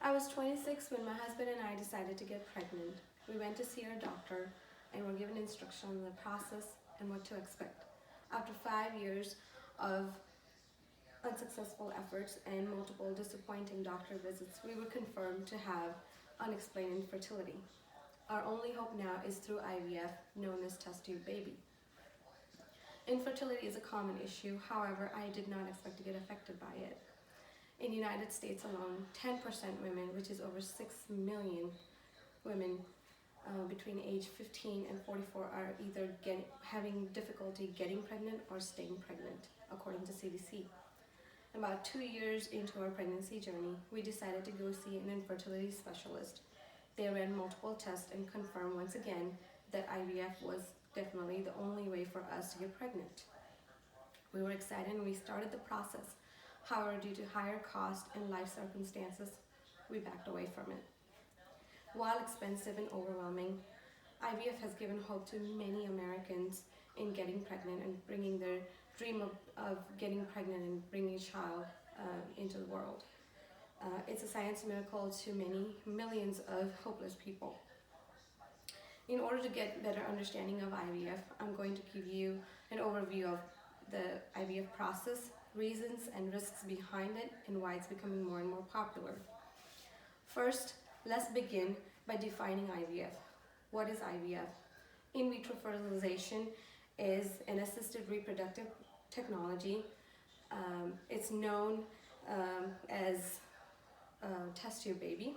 I was 26 when my husband and I decided to get pregnant. We went to see our doctor and were given instruction on the process and what to expect. After 5 years of unsuccessful efforts and multiple disappointing doctor visits, we were confirmed to have unexplained infertility. Our only hope now is through IVF, known as test tube baby. Infertility is a common issue, however, I did not expect to get affected by it. In the United States alone, 10% women, which is over 6 million women between age 15 and 44 are either having difficulty getting pregnant or staying pregnant, according to CDC. About 2 years into our pregnancy journey, we decided to go see an infertility specialist. They ran multiple tests and confirmed once again that IVF was definitely the only way for us to get pregnant. We were excited and we started the process. However, due to higher cost and life circumstances, we backed away from it. While expensive and overwhelming, IVF has given hope to many Americans in getting pregnant and bringing their dream of getting pregnant and bringing a child into the world. It's a science miracle to many millions of hopeless people. In order to get better understanding of IVF, I'm going to give you an overview of the IVF process, reasons and risks behind it, and why it's becoming more and more popular. First, let's begin by defining IVF. What is IVF? In vitro fertilization is an assisted reproductive technology. It's known as test tube baby.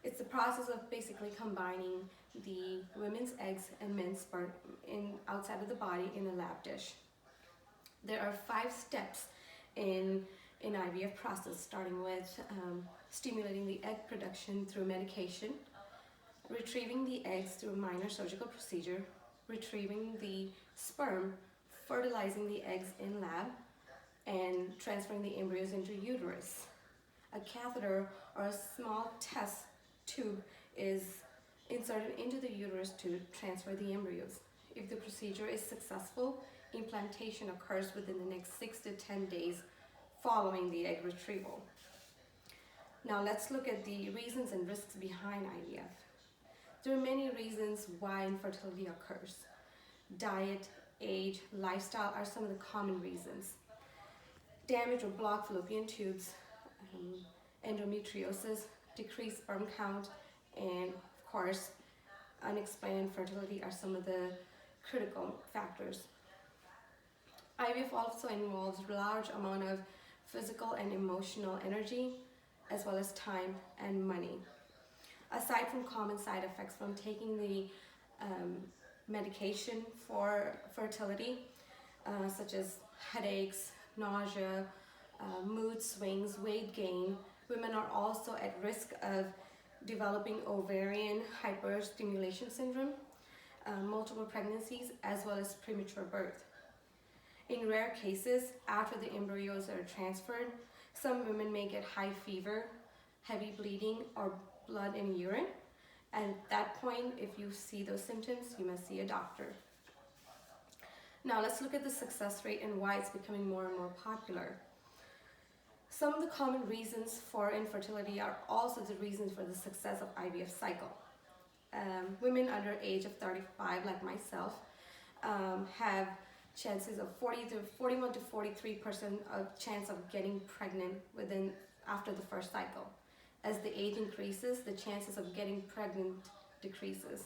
It's the process of basically combining the women's eggs and men's sperm outside of the body in a lab dish. There are 5 steps in IVF process, starting with stimulating the egg production through medication, retrieving the eggs through a minor surgical procedure, retrieving the sperm, fertilizing the eggs in lab, and transferring the embryos into uterus. A catheter or a small test tube is inserted into the uterus to transfer the embryos. If the procedure is successful, implantation occurs within the next 6 to 10 days following the egg retrieval. Now let's look at the reasons and risks behind IVF. There are many reasons why infertility occurs. Diet, age, lifestyle are some of the common reasons. Damaged or blocked fallopian tubes, endometriosis, decreased sperm count, and of course, unexplained infertility are some of the critical factors. IVF also involves a large amount of physical and emotional energy, as well as time and money. Aside from common side effects from taking the medication for fertility, such as headaches, nausea, mood swings, weight gain, women are also at risk of developing ovarian hyperstimulation syndrome, multiple pregnancies, as well as premature birth. In rare cases, after the embryos are transferred, some women may get high fever, heavy bleeding, or blood in urine. And at that point, if you see those symptoms, you must see a doctor. Now let's look at the success rate and why it's becoming more and more popular. Some of the common reasons for infertility are also the reasons for the success of IVF cycle. Women under age of 35, like myself, have chances of 41 to 43% of chance of getting pregnant after the first cycle. As the age increases, the chances of getting pregnant decreases.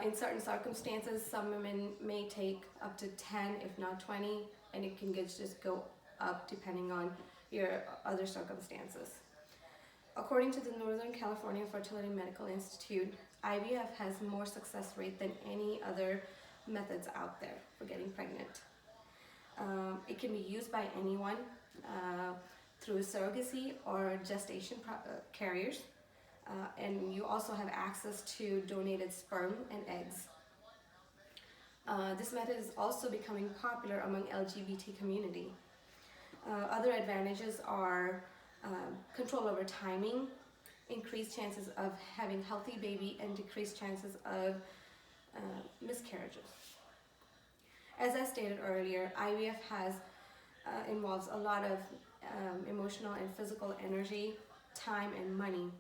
In certain circumstances, some women may take up to 10, if not 20, and it can just go up depending on your other circumstances. According to the Northern California Fertility Medical Institute, IVF has more success rate than any other methods out there for getting pregnant. It can be used by anyone through surrogacy or gestation carriers, and you also have access to donated sperm and eggs. This method is also becoming popular among LGBT community. Other advantages are control over timing, increased chances of having healthy baby, and decreased chances of miscarriages. As I stated earlier, IVF involves a lot of emotional and physical energy time and money.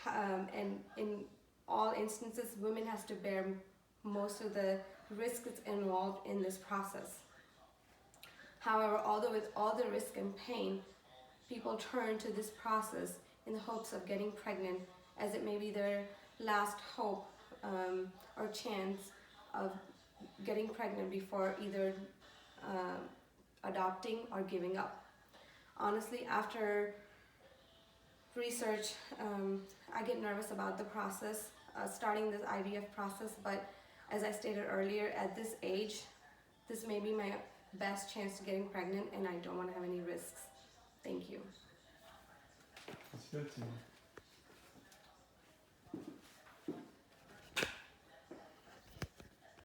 And in all instances, women has to bear most of the risks involved in this process. However, although with all the risk and pain, people turn to this process in the hopes of getting pregnant, as it may be their last hope or chance of getting pregnant before either adopting or giving up. Honestly, after research, I get nervous about the process, starting this IVF process, but as I stated earlier, at this age, this may be my best chance to getting pregnant, and I don't want to have any risks. Thank you. That's good to know.